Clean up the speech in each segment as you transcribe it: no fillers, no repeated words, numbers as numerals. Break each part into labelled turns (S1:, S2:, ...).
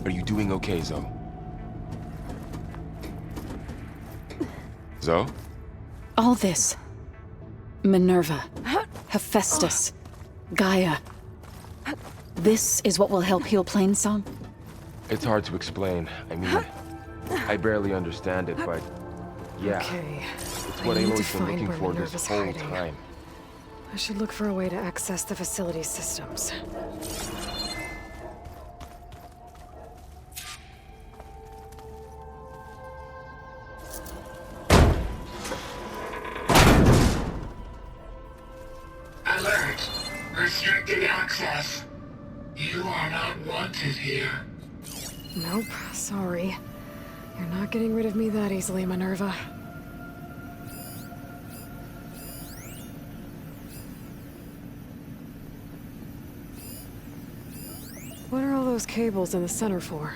S1: Are you doing okay, Zoe? Zoe?
S2: All this. Minerva. Hephaestus. Gaia. This is what will help heal Plainsong?
S1: It's hard to explain. I mean, I barely understand it, but yeah.
S3: Okay.
S1: It's what
S3: I need to
S1: Aloy's been
S3: find
S1: looking
S3: where
S1: for
S3: Minerva's
S1: this whole
S3: hiding.
S1: time.
S3: I should look for a way to access the facility systems.
S4: Alert! Restricted access. You are not wanted here.
S3: Nope, sorry. You're not getting rid of me that easily, Minerva. What are all those cables in the center for?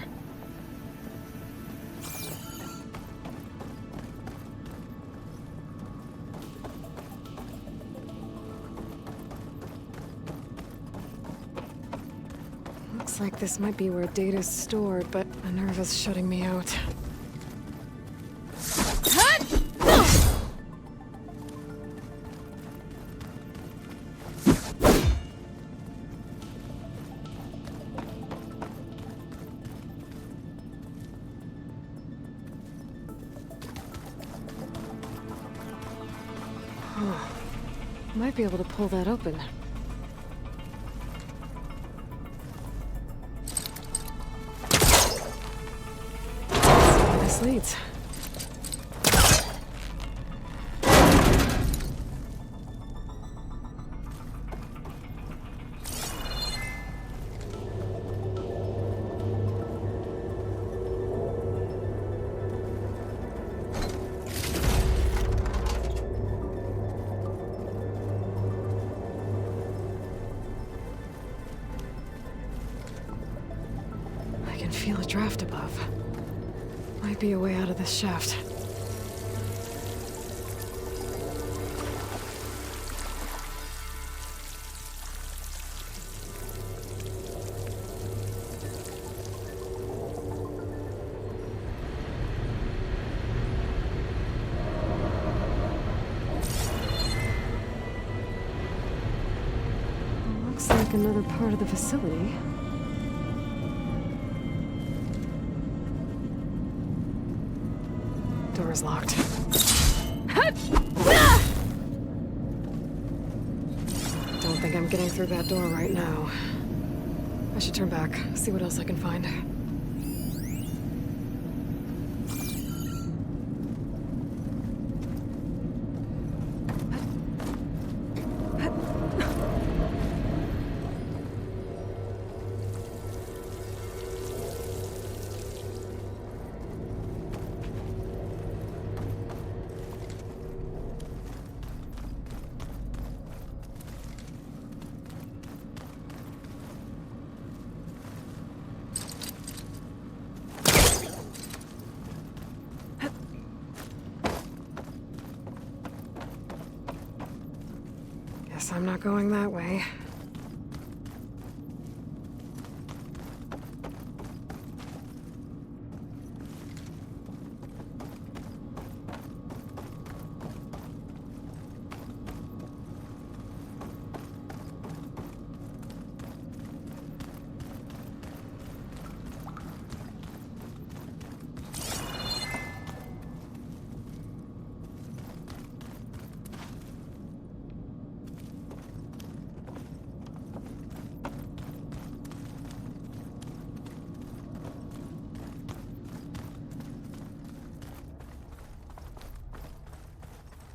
S3: Looks like this might be where data's stored, but Minerva's shutting me out. Might be able to pull that open. Let's see where this leads. I can feel a draft above. Might be a way out of this shaft. Looks like another part of the facility. Door's locked. Don't think I'm getting through that door right now. I should turn back, see what else I can find. Guess I'm not going that way.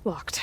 S3: Locked.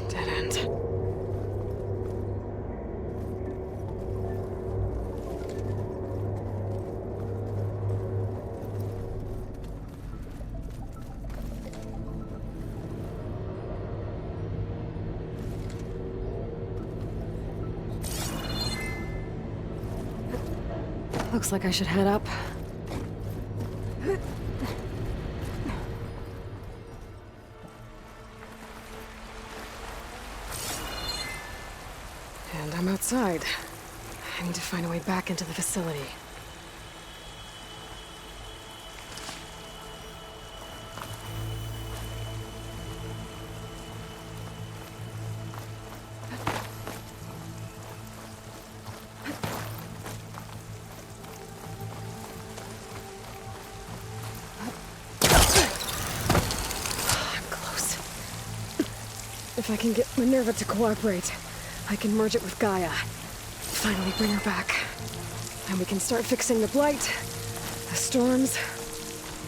S3: Dead end. Looks like I should head up. And I'm outside. I need to find a way back into the facility. If I can get Minerva to cooperate, I can merge it with Gaia. Finally bring her back. And we can start fixing the Blight, the storms,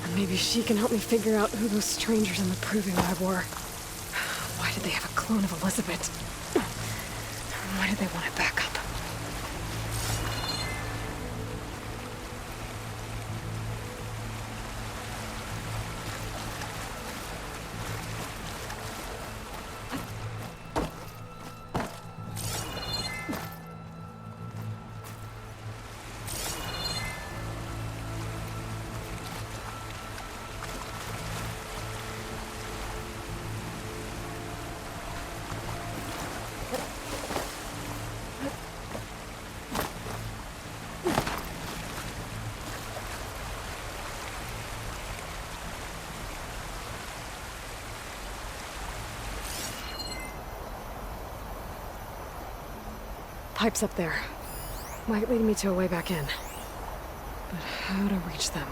S3: and maybe she can help me figure out who those strangers in the Proving Lab were. Why did they have a clone of Elizabeth? Why did they want it back up? Pipes up there. Might lead me to a way back in. But how to reach them?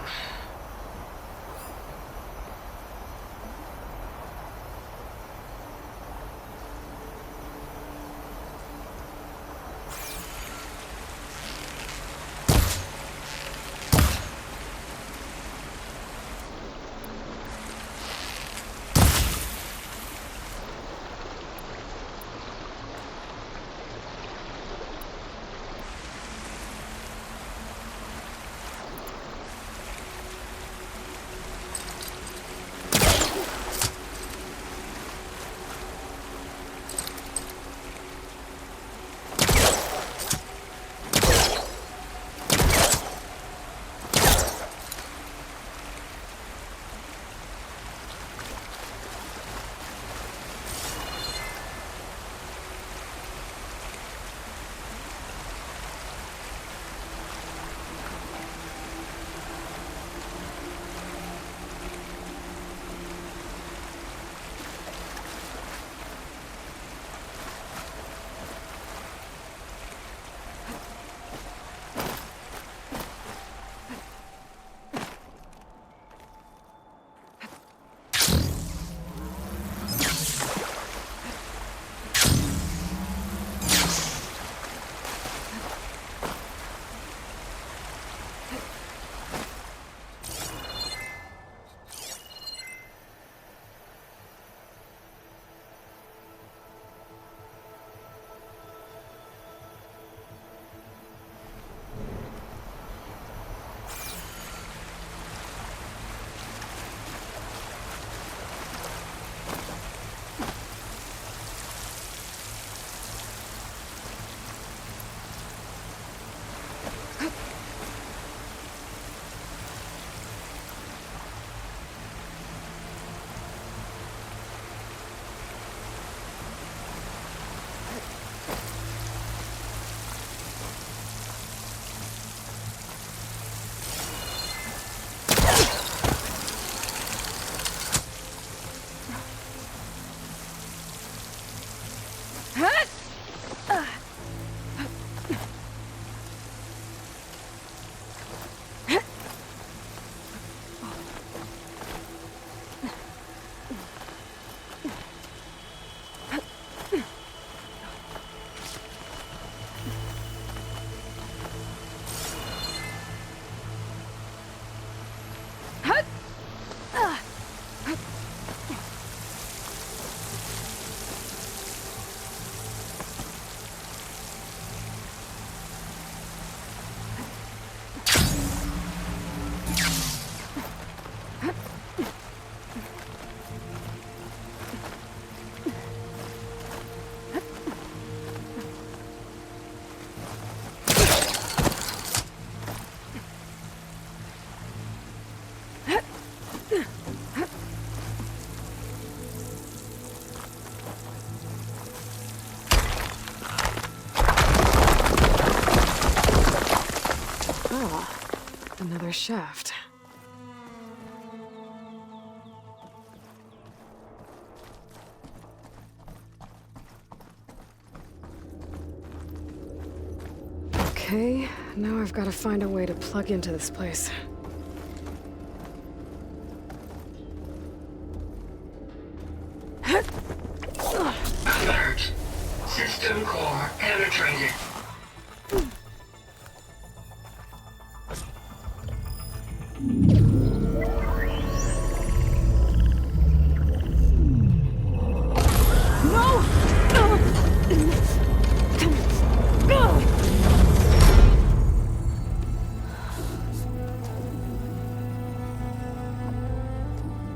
S3: Ah, another shaft. Okay, now I've got to find a way to plug into this place.
S4: Alert. System core penetrated.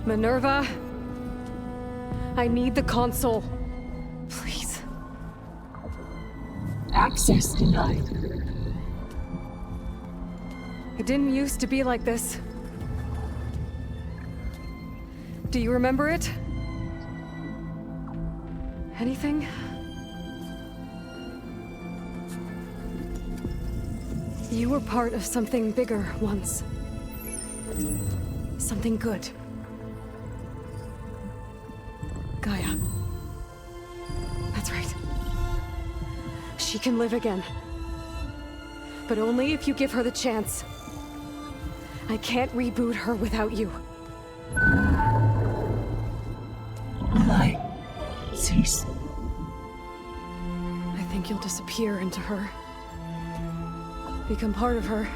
S3: Minerva, I need the console. Please.
S5: Access denied.
S3: It didn't used to be like this. Do you remember it? Anything? You were part of something bigger once. Something good. Gaia. That's right. She can live again. But only if you give her the chance. I can't reboot her without you.
S5: Cease.
S3: I think you'll disappear into her. Become part of her.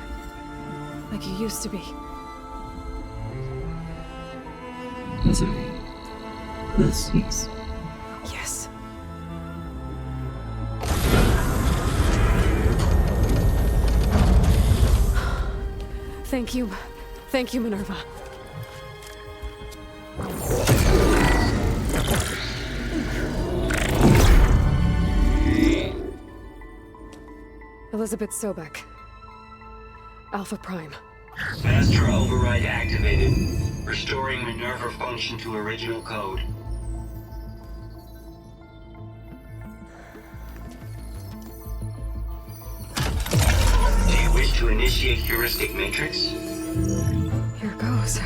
S3: Like you used to be.
S5: Misery will cease.
S3: Yes. Thank you. Thank you, Minerva. Elizabeth Sobek. Alpha Prime.
S6: Master override activated. Restoring Minerva function to original code. Do you wish to initiate heuristic matrix?
S3: Here goes.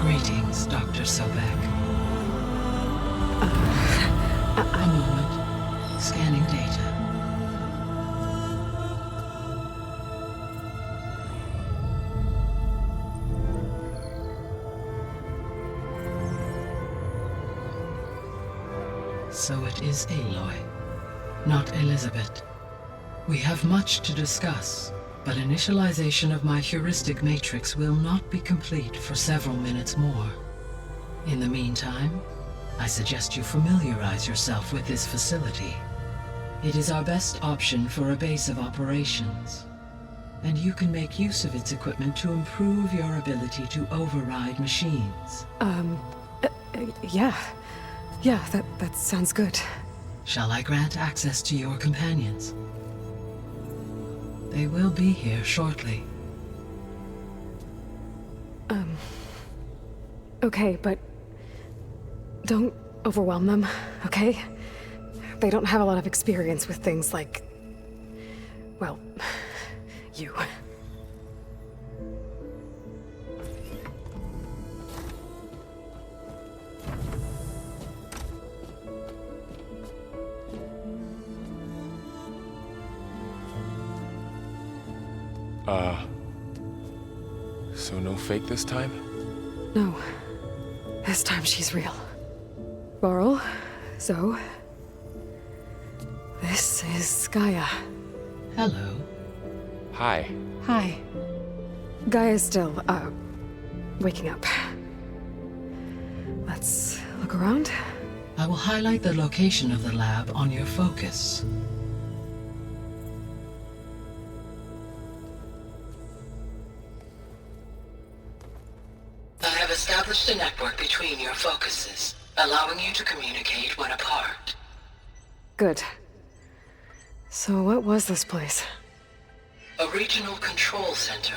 S5: Greetings, Dr. Sobek. A moment. Scanning data. So it is Aloy, not Elizabeth. We have much to discuss, but initialization of my heuristic matrix will not be complete for several minutes more. In the meantime, I suggest you familiarize yourself with this facility. It is our best option for a base of operations, and you can make use of its equipment to improve your ability to override machines.
S3: Yeah. Yeah, that sounds good.
S5: Shall I grant access to your companions? They will be here shortly.
S3: Okay, but don't overwhelm them, okay? They don't have a lot of experience with things like, well, you.
S1: So no fake this time?
S3: No. This time she's real. Laurel, Zoe. This is Gaia.
S5: Hello.
S1: Hi.
S2: Hi.
S3: Gaia's still, waking up. Let's look around.
S5: I will highlight the location of the lab on your focus. I have established a network between your focuses, allowing you to communicate when apart.
S3: Good. So what was this place?
S5: A regional control center,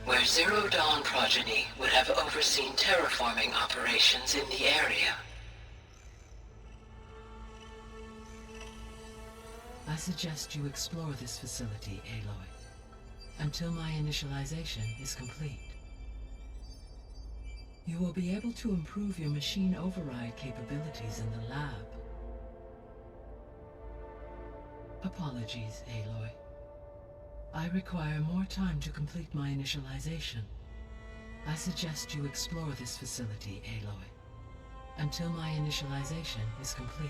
S5: where Zero Dawn progeny would have overseen terraforming operations in the area. I suggest you explore this facility, Aloy, until my initialization is complete. You will be able to improve your machine override capabilities in the lab. Apologies, Aloy. I require more time to complete my initialization. I suggest you explore this facility, Aloy, until my initialization is complete.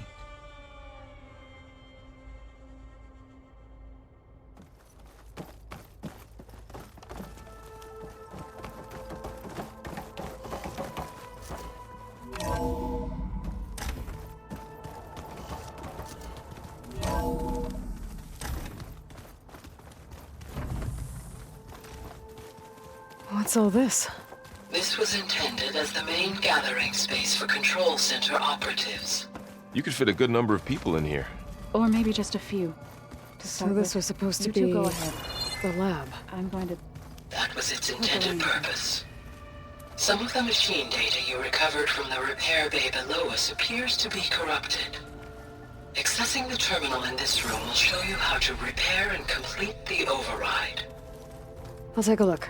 S3: What's all this?
S5: This was intended as the main gathering space for control center operatives.
S1: You could fit a good number of people in here.
S2: Or maybe just a few. To
S3: So
S2: start
S3: this
S2: with.
S3: was supposed to
S2: You two
S3: be
S2: go ahead.
S3: the lab.
S2: I'm going to...
S5: That was its intended purpose. Some of the machine data you recovered from the repair bay below us appears to be corrupted. Accessing the terminal in this room will show you how to repair and complete the override.
S3: I'll take a look.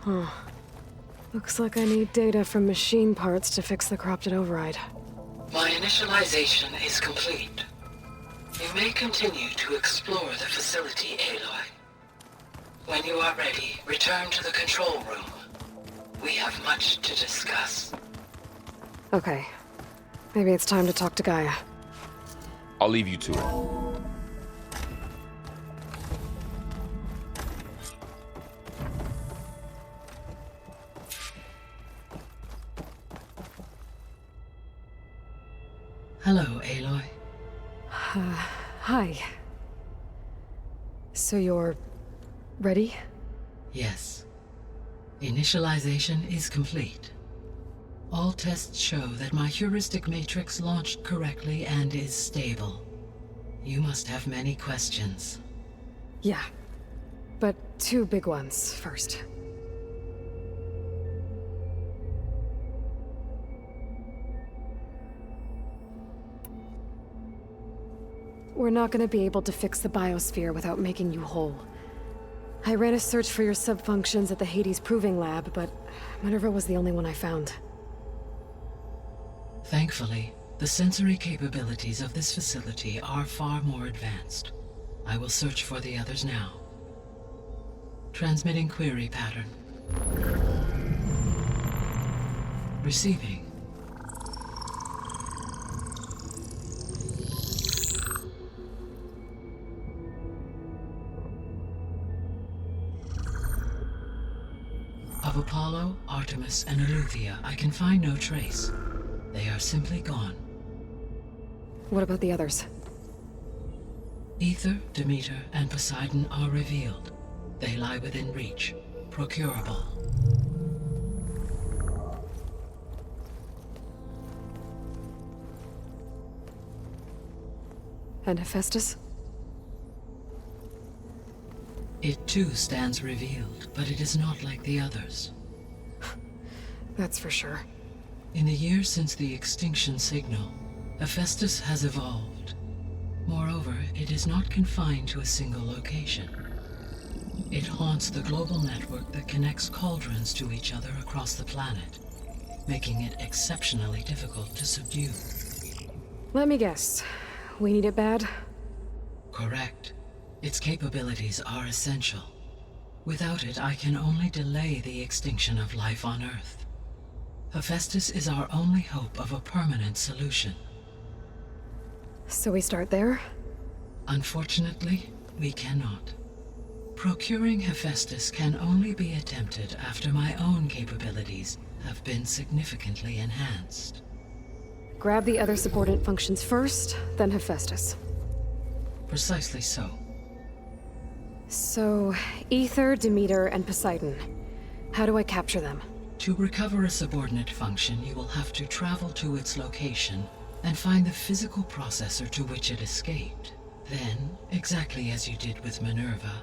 S3: Huh. Looks like I need data from machine parts to fix the corrupted override.
S5: My initialization is complete. You may continue to explore the facility, Aloy. When you are ready, return to the control room. We have much to discuss.
S3: Okay. Maybe it's time to talk to Gaia.
S1: I'll leave you to it.
S5: Hello, Aloy.
S3: Hi. So you're... ready?
S5: Yes. Initialization is complete. All tests show that my heuristic matrix launched correctly and is stable. You must have many questions.
S3: Yeah. But two big ones first. We're not gonna be able to fix the biosphere without making you whole. I ran a search for your subfunctions at the Hades Proving Lab, but Minerva was the only one I found.
S5: Thankfully, the sensory capabilities of this facility are far more advanced. I will search for the others now. Transmitting query pattern. Receiving. Of Apollo, Artemis, and Eleuthia, I can find no trace. They are simply gone.
S3: What about the others?
S5: Ether, Demeter, and Poseidon are revealed. They lie within reach, procurable.
S3: And Hephaestus?
S5: It too stands revealed, but it is not like the others.
S3: That's for sure.
S5: In the years since the extinction signal, Hephaestus has evolved. Moreover, it is not confined to a single location. It haunts the global network that connects cauldrons to each other across the planet, making it exceptionally difficult to subdue.
S3: Let me guess. We need it bad?
S5: Correct. Its capabilities are essential. Without it, I can only delay the extinction of life on Earth. Hephaestus is our only hope of a permanent solution.
S3: So we start there?
S5: Unfortunately, we cannot. Procuring Hephaestus can only be attempted after my own capabilities have been significantly enhanced.
S3: Grab the other subordinate functions first, then Hephaestus.
S5: Precisely so.
S3: So, Ether, Demeter, and Poseidon. How do I capture them?
S5: To recover a subordinate function, you will have to travel to its location and find the physical processor to which it escaped. Then, exactly as you did with Minerva,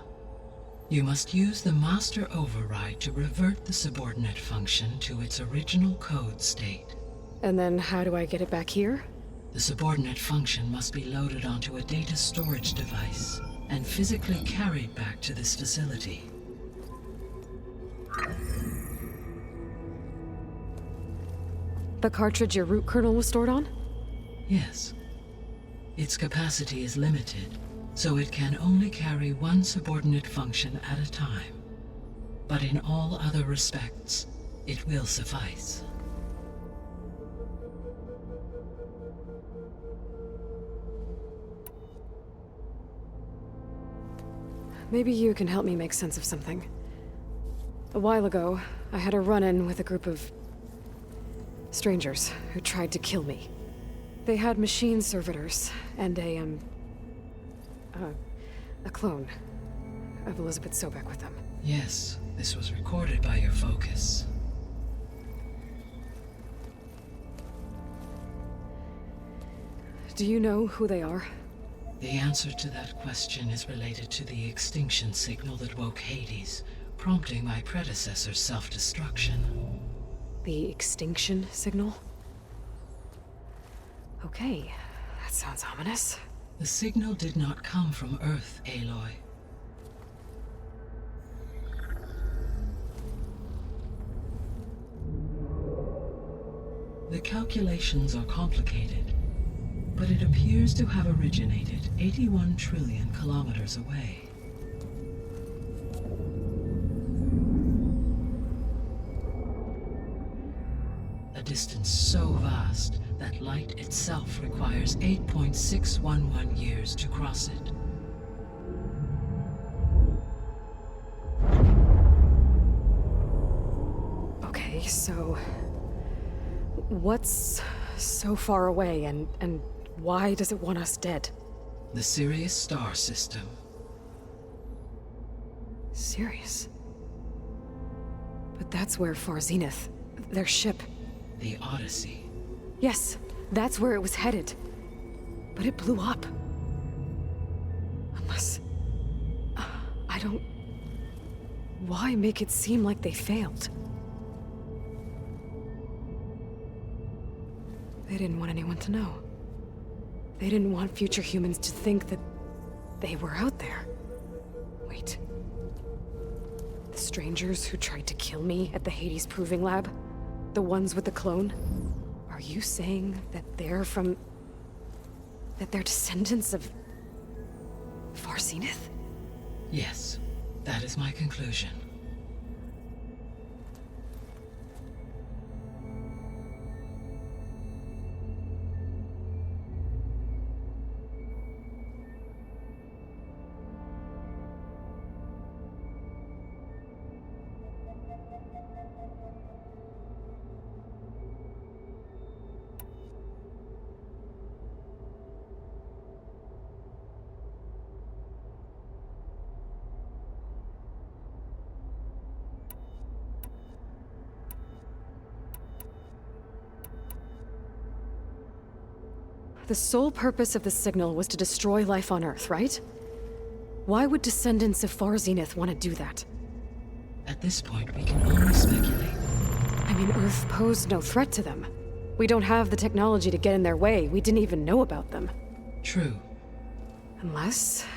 S5: you must use the master override to revert the subordinate function to its original code state.
S3: And then how do I get it back here?
S5: The subordinate function must be loaded onto a data storage device and physically carried back to this facility.
S3: The cartridge your root kernel was stored on?
S5: Yes. Its capacity is limited, so it can only carry one subordinate function at a time. But in all other respects, it will suffice.
S3: Maybe you can help me make sense of something. A while ago, I had a run-in with a group of strangers who tried to kill me. They had machine servitors and a clone of Elizabeth Sobek with them.
S5: Yes, this was recorded by your focus.
S3: Do you know who they are?
S5: The answer to that question is related to the extinction signal that woke Hades, prompting my predecessor's self-destruction.
S3: The extinction signal? Okay, that sounds ominous.
S5: The signal did not come from Earth, Aloy. The calculations are complicated, but it appears to have originated 81 trillion kilometers away. A distance so vast that light itself requires 8.611 years to cross it.
S3: Okay, so what's so far away and why does it want us dead?
S5: The Sirius star system.
S3: Sirius? But that's where Far Zenith, their ship.
S5: The Odyssey.
S3: Yes, that's where it was headed. But it blew up. Unless... I don't... Why make it seem like they failed? They didn't want anyone to know. They didn't want future humans to think that they were out there. Wait. The strangers who tried to kill me at the Hades Proving Lab? The ones with the clone? Are you saying that they're from... that they're descendants of... Far Zenith?
S5: Yes, that is my conclusion.
S3: The sole purpose of the signal was to destroy life on Earth, right? Why would descendants of Far Zenith want to do that?
S5: At this point, we can only speculate.
S3: I mean, Earth posed no threat to them. We don't have the technology to get in their way. We didn't even know about them.
S5: True.
S3: Unless...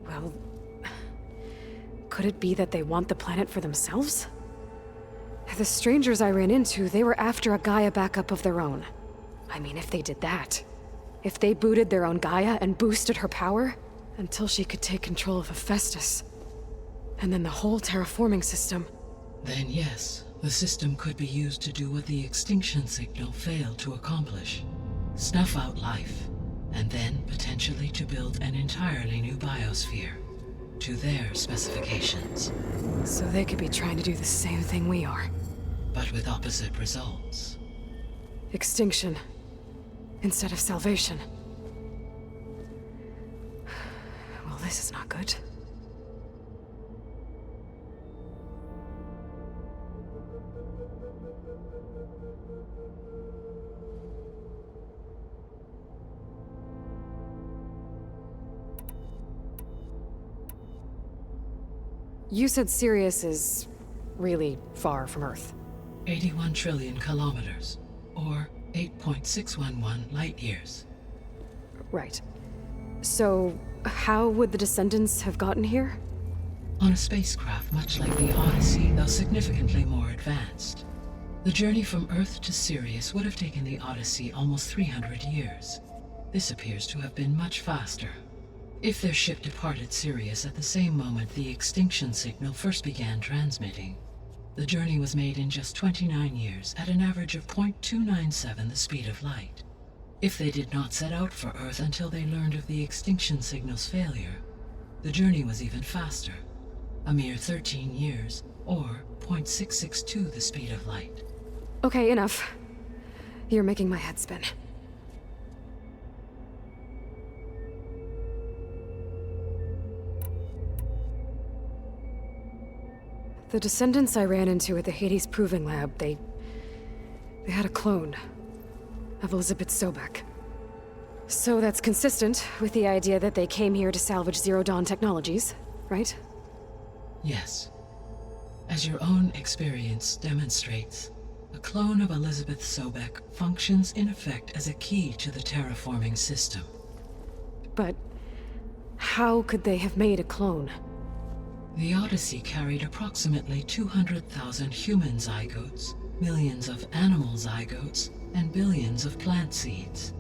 S3: well... Could it be that they want the planet for themselves? The strangers I ran into, they were after a Gaia backup of their own. I mean, if they did that, if they booted their own Gaia and boosted her power, until she could take control of Hephaestus, and then the whole terraforming system.
S5: Then yes, the system could be used to do what the extinction signal failed to accomplish. Snuff out life, and then potentially to build an entirely new biosphere, to their specifications.
S3: So they could be trying to do the same thing we are.
S5: But with opposite results.
S3: Extinction, instead of salvation. Well, this is not good. You said Sirius is really far from Earth.
S5: 81 trillion kilometers, or 8.611 light years.
S3: Right. So, how would the descendants have gotten here?
S5: On a spacecraft much like the Odyssey, though significantly more advanced. The journey from Earth to Sirius would have taken the Odyssey almost 300 years. This appears to have been much faster. If their ship departed Sirius at the same moment the extinction signal first began transmitting, the journey was made in just 29 years at an average of 0.297 the speed of light. If they did not set out for Earth until they learned of the extinction signal's failure, the journey was even faster, a mere 13 years, or 0.662 the speed of light.
S3: Okay, enough. You're making my head spin. The descendants I ran into at the Hades Proving Lab, they had a clone of Elizabeth Sobek. So that's consistent with the idea that they came here to salvage Zero Dawn technologies, right?
S5: Yes. As your own experience demonstrates, a clone of Elizabeth Sobek functions in effect as a key to the terraforming system.
S3: But how could they have made a clone?
S5: The Odyssey carried approximately 200,000 human zygotes, millions of animal zygotes, and billions of plant seeds.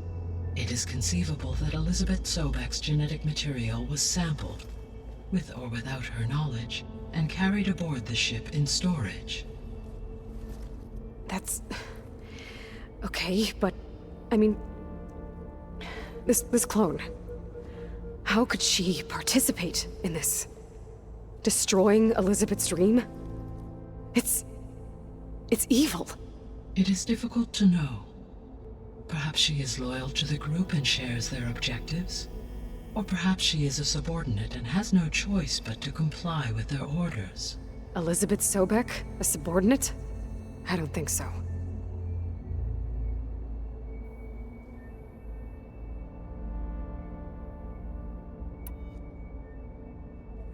S5: It is conceivable that Elizabeth Sobek's genetic material was sampled, with or without her knowledge, and carried aboard the ship in storage.
S3: That's... okay, but... I mean... This clone... How could she participate in this? Destroying Elizabeth's dream? It's evil.
S5: It is difficult to know. Perhaps she is loyal to the group and shares their objectives. Or perhaps she is a subordinate and has no choice but to comply with their orders.
S3: Elizabeth Sobek? A subordinate? I don't think so.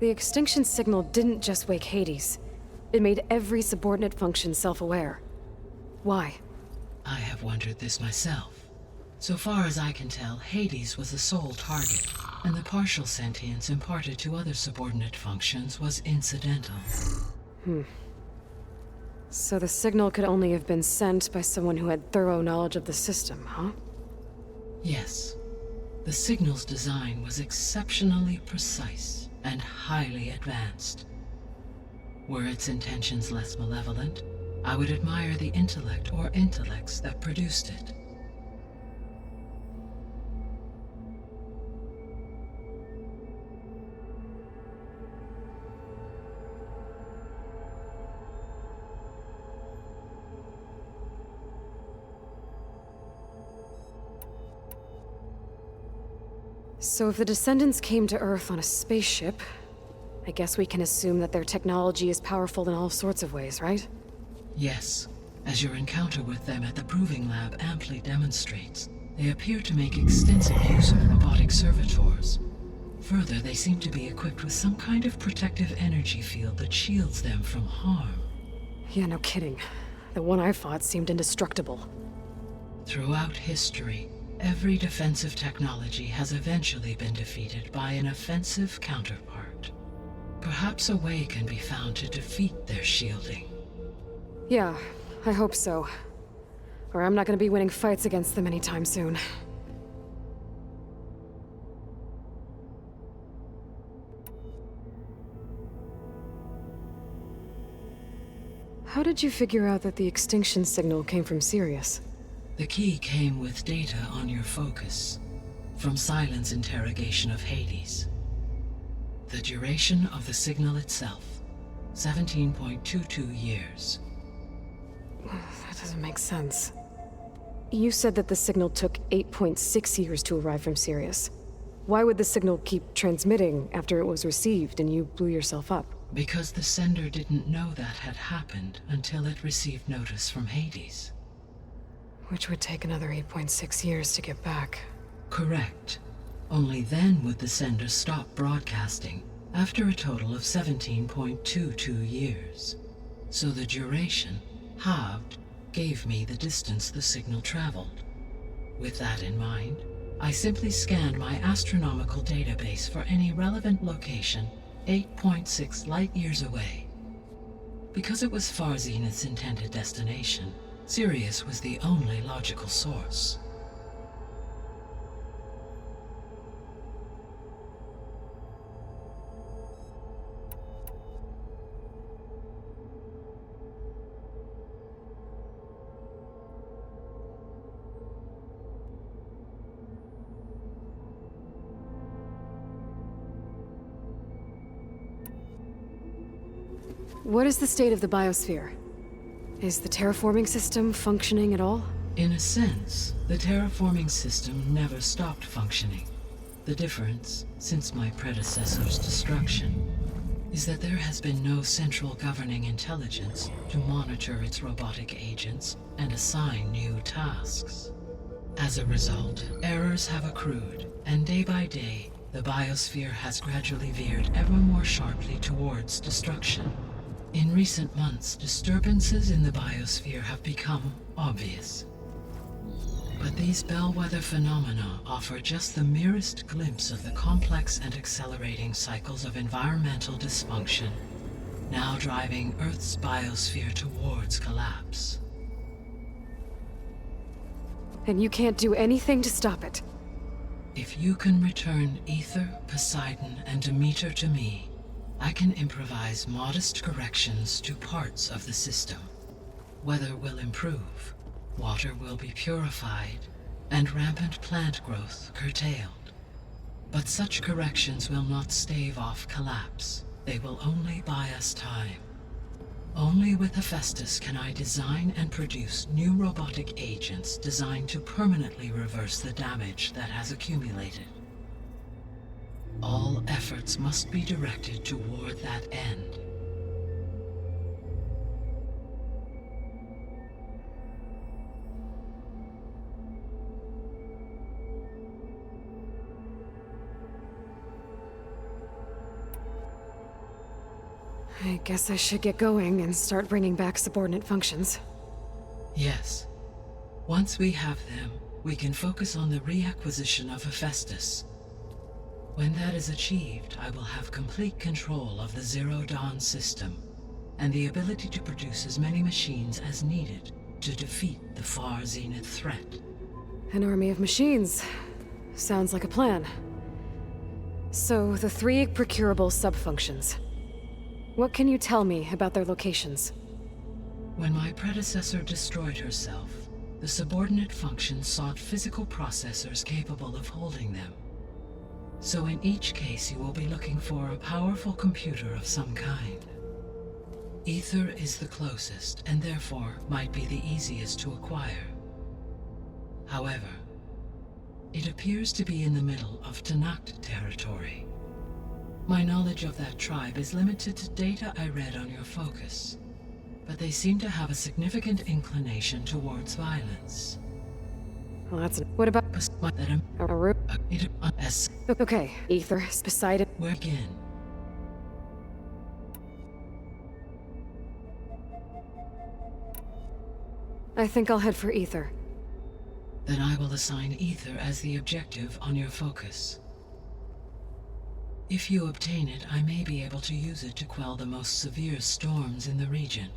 S3: The extinction signal didn't just wake Hades. It made every subordinate function self-aware. Why?
S5: I have wondered this myself. So far as I can tell, Hades was the sole target, and the partial sentience imparted to other subordinate functions was incidental.
S3: So the signal could only have been sent by someone who had thorough knowledge of the system, huh?
S5: Yes. The signal's design was exceptionally precise and highly advanced. Were its intentions less malevolent, I would admire the intellect or intellects that produced it.
S3: So if the descendants came to Earth on a spaceship, I guess we can assume that their technology is powerful in all sorts of ways, right?
S5: Yes, as your encounter with them at the Proving Lab amply demonstrates, they appear to make extensive use of robotic servitors. Further, they seem to be equipped with some kind of protective energy field that shields them from harm.
S3: Yeah, no kidding. The one I fought seemed indestructible.
S5: Throughout history, every defensive technology has eventually been defeated by an offensive counterpart. Perhaps a way can be found to defeat their shielding.
S3: Yeah, I hope so. Or I'm not gonna be winning fights against them anytime soon. How did you figure out that the extinction signal came from Sirius?
S5: The key came with data on your focus, from Silent's interrogation of Hades. The duration of the signal itself, 17.22 years.
S3: That doesn't make sense. You said that the signal took 8.6 years to arrive from Sirius. Why would the signal keep transmitting after it was received and you blew yourself up?
S5: Because the sender didn't know that had happened until it received notice from Hades.
S3: Which would take another 8.6 years to get back.
S5: Correct. Only then would the sender stop broadcasting, after a total of 17.22 years. So the duration, halved, gave me the distance the signal traveled. With that in mind, I simply scanned my astronomical database for any relevant location 8.6 light-years away. Because it was Far Zenith's intended destination, Sirius was the only logical source.
S3: What is the state of the biosphere? Is the terraforming system functioning at all?
S5: In a sense, the terraforming system never stopped functioning. The difference, since my predecessor's destruction, is that there has been no central governing intelligence to monitor its robotic agents and assign new tasks. As a result, errors have accrued, and day by day, the biosphere has gradually veered ever more sharply towards destruction. In recent months, disturbances in the biosphere have become obvious. But these bellwether phenomena offer just the merest glimpse of the complex and accelerating cycles of environmental dysfunction, now driving Earth's biosphere towards collapse.
S3: And you can't do anything to stop it?
S5: If you can return Ether, Poseidon, and Demeter to me, I can improvise modest corrections to parts of the system. Weather will improve, water will be purified, and rampant plant growth curtailed. But such corrections will not stave off collapse. They will only buy us time. Only with Hephaestus can I design and produce new robotic agents designed to permanently reverse the damage that has accumulated. All efforts must be directed toward that end.
S3: I guess I should get going and start bringing back subordinate functions.
S5: Yes. Once we have them, we can focus on the reacquisition of Hephaestus. When that is achieved, I will have complete control of the Zero Dawn system, and the ability to produce as many machines as needed to defeat the Far Zenith threat.
S3: An army of machines. Sounds like a plan. So, the 3 procurable sub-functions. What can you tell me about their locations?
S5: When my predecessor destroyed herself, the subordinate functions sought physical processors capable of holding them. So in each case you will be looking for a powerful computer of some kind. Ether is the closest, and therefore might be the easiest to acquire. However, it appears to be in the middle of Tanakh territory. My knowledge of that tribe is limited to data I read on your focus, but they seem to have a significant inclination towards violence.
S3: Well, that's... What about... Okay, Ether, Poseidon...
S5: Where again?
S3: I think I'll head for Ether.
S5: Then I will assign Ether as the objective on your focus. If you obtain it, I may be able to use it to quell the most severe storms in the region.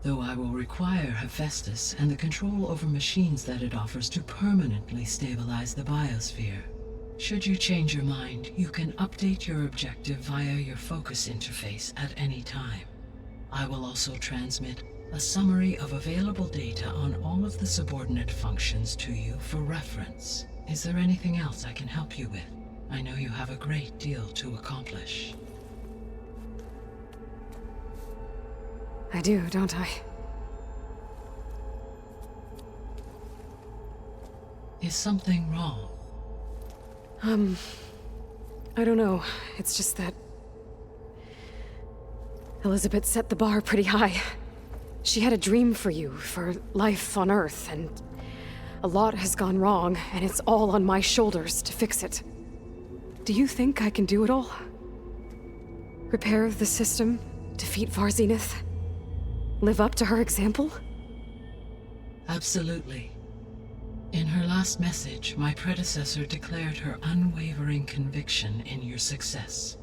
S5: Though I will require Hephaestus and the control over machines that it offers to permanently stabilize the biosphere. Should you change your mind, you can update your objective via your focus interface at any time. I will also transmit a summary of available data on all of the subordinate functions to you for reference. Is there anything else I can help you with? I know you have a great deal to accomplish.
S3: I do, don't I?
S5: Is something wrong?
S3: I don't know. It's just that Elizabeth set the bar pretty high. She had a dream for you, for life on Earth, and a lot has gone wrong, and it's all on my shoulders to fix it. Do you think I can do it all? Repair the system, defeat Varzenith, live up to her example?
S5: Absolutely. In her last message, my predecessor declared her unwavering conviction in your success.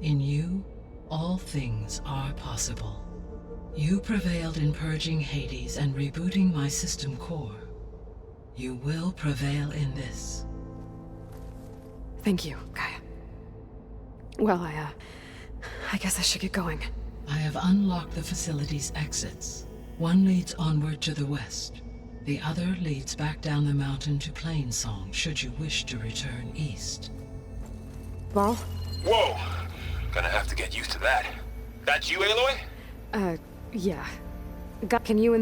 S5: In you, all things are possible. You prevailed in purging Hades and rebooting my system core. You will prevail in this.
S3: Thank you, Gaia. Well, I guess I should get going.
S5: I have unlocked the facility's exits. One leads onward to the west. The other leads back down the mountain to Plainsong, should you wish to return east.
S3: Varl?
S1: Whoa! Gonna have to get used to that. That's you, Aloy?
S3: Yeah. Can you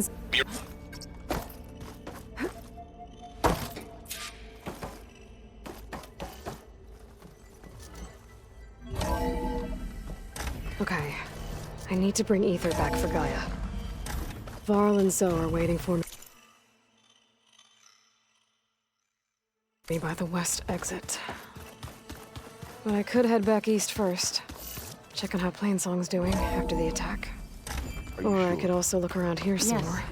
S3: Okay. I need to bring Ether back for Gaia. Varl and Zoe are waiting for me by the west exit. But I could head back east first. Check on how Plainsong's doing after the attack. Or I could also look around here some more.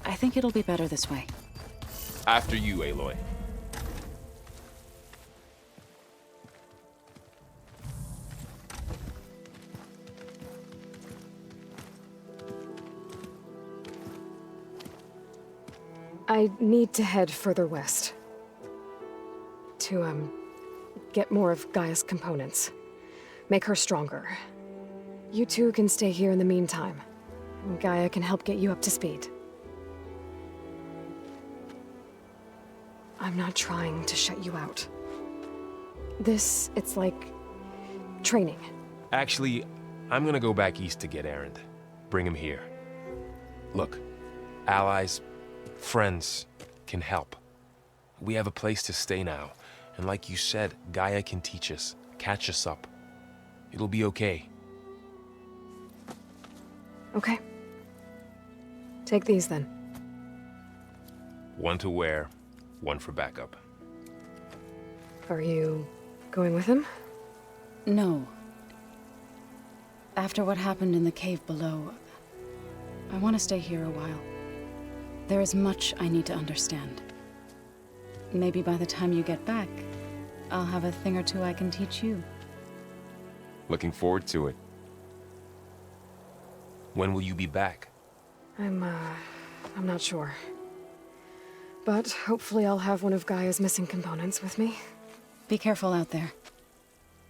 S2: I think it'll be better this way.
S1: After you, Aloy.
S3: I need to head further west. To, get more of Gaia's components. Make her stronger. You two can stay here in the meantime. Gaia can help get you up to speed. I'm not trying to shut you out. It's like training.
S1: Actually, I'm gonna go back east to get Erend. Bring him here. Look, allies, friends can help. We have a place to stay now. And like you said, Gaia can teach us, catch us up. It'll be okay.
S3: Okay. Take these then.
S1: One to wear, one for backup.
S3: Are you going with him?
S2: No. After what happened in the cave below, I want to stay here a while. There is much I need to understand. Maybe by the time you get back, I'll have a thing or two I can teach you.
S1: Looking forward to it. When will you be back?
S3: I'm not sure. But hopefully I'll have one of Gaia's missing components with me.
S2: Be careful out there.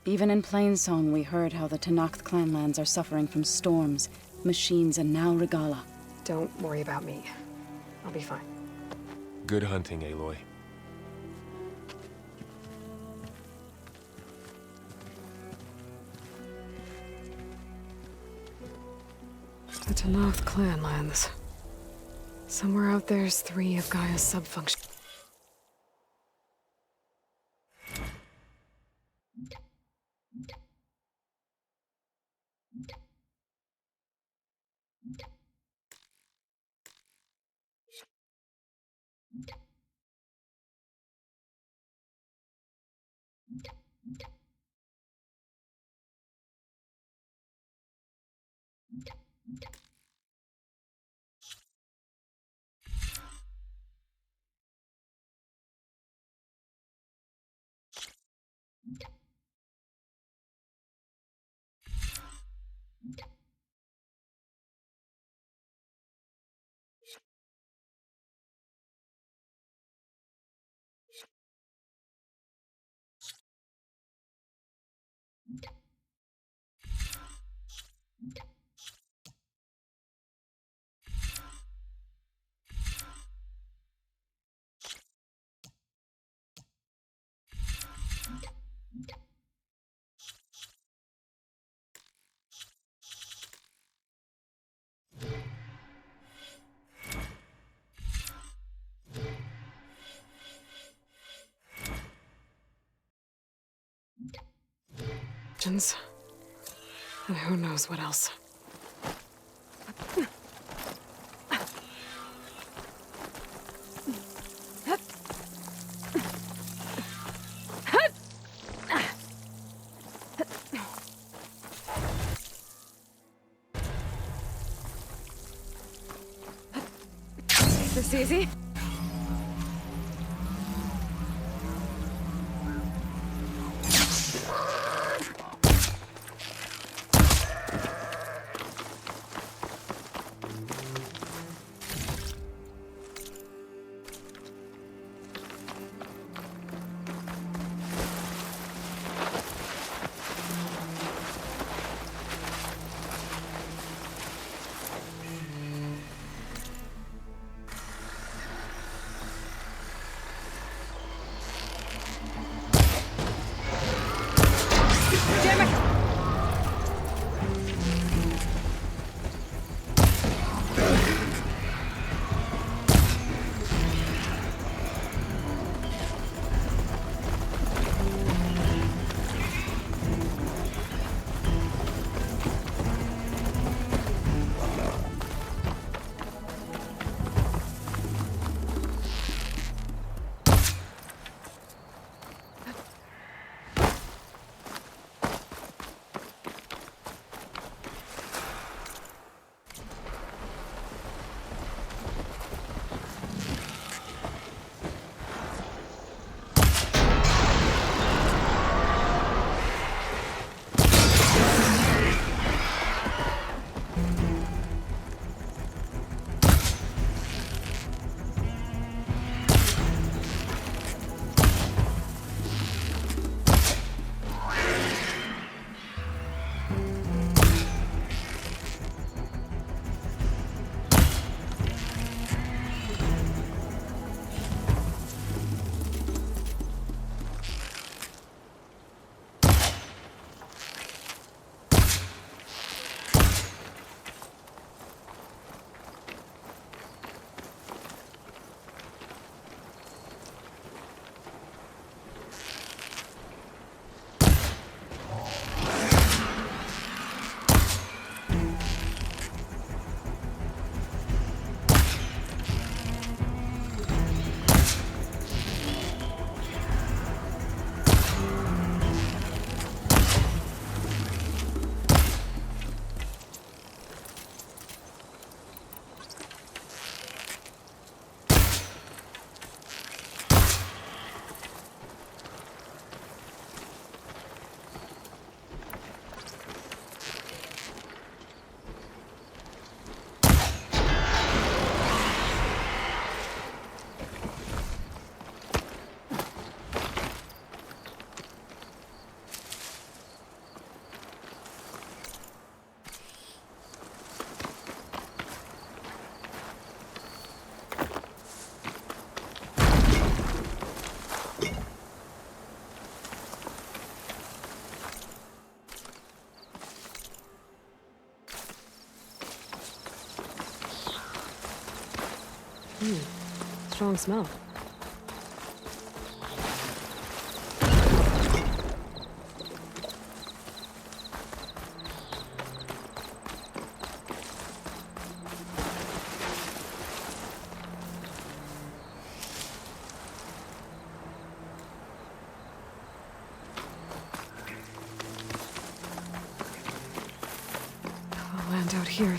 S2: Even in Plainsong, we heard how the Tenakth clanlands are suffering from storms, machines, and now Regala.
S3: Don't worry about me. I'll be fine.
S1: Good hunting, Aloy.
S3: The Tenakth clanlands. Somewhere out there's 3 of Gaia's subfunctions. And who knows what else. This easy? Strong smell. I'll land out here.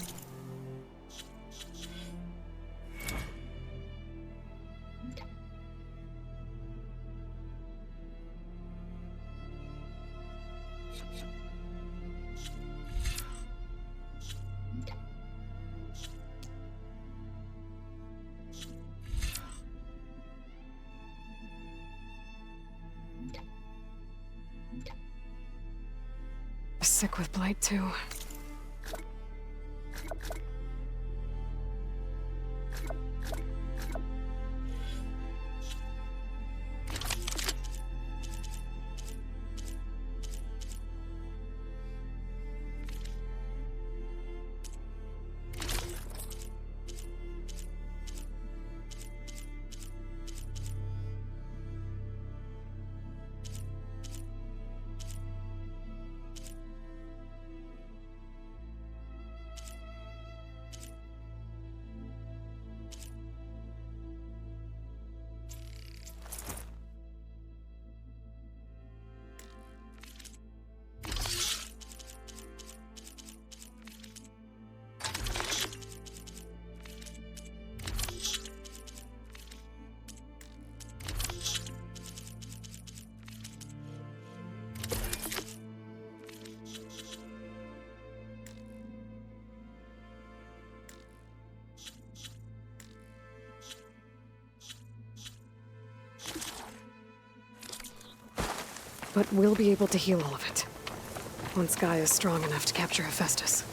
S3: Sick with blight, too. But we'll be able to heal all of it. Once Gaia is strong enough to capture Hephaestus.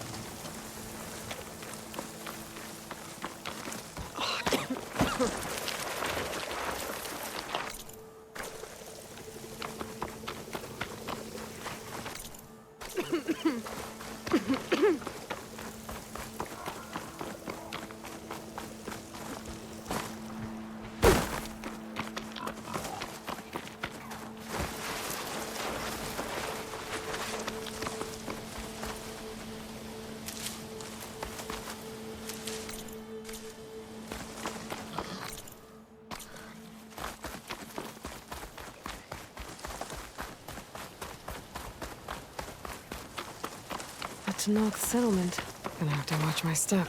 S3: Tenok settlement. Gonna have to watch my step.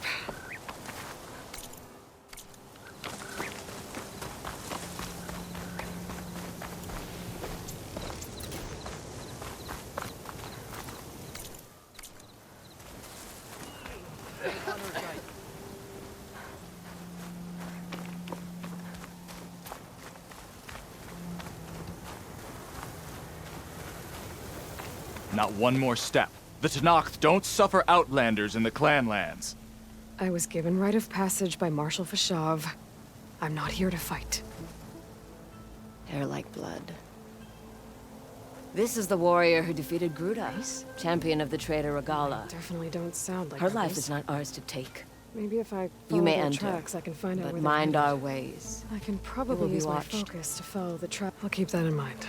S7: Not one more step. The Tenakth don't suffer outlanders in the Clanlands.
S3: I was given rite of passage by Marshal Fashav. I'm not here to fight.
S8: Hair like blood. This is the warrior who defeated Gruda, champion of the traitor Regala.
S3: Definitely don't sound like
S8: Her
S3: others.
S8: life is not ours to take.
S3: Maybe if I
S8: You
S3: follow
S8: may
S3: their
S8: enter,
S3: tracks, I can find out
S8: but
S3: where
S8: mind
S3: they're
S8: our
S3: headed.
S8: ways.
S3: I can
S8: will
S3: probably
S8: be
S3: use my
S8: watched.
S3: focus to follow the trap. I'll keep that in mind.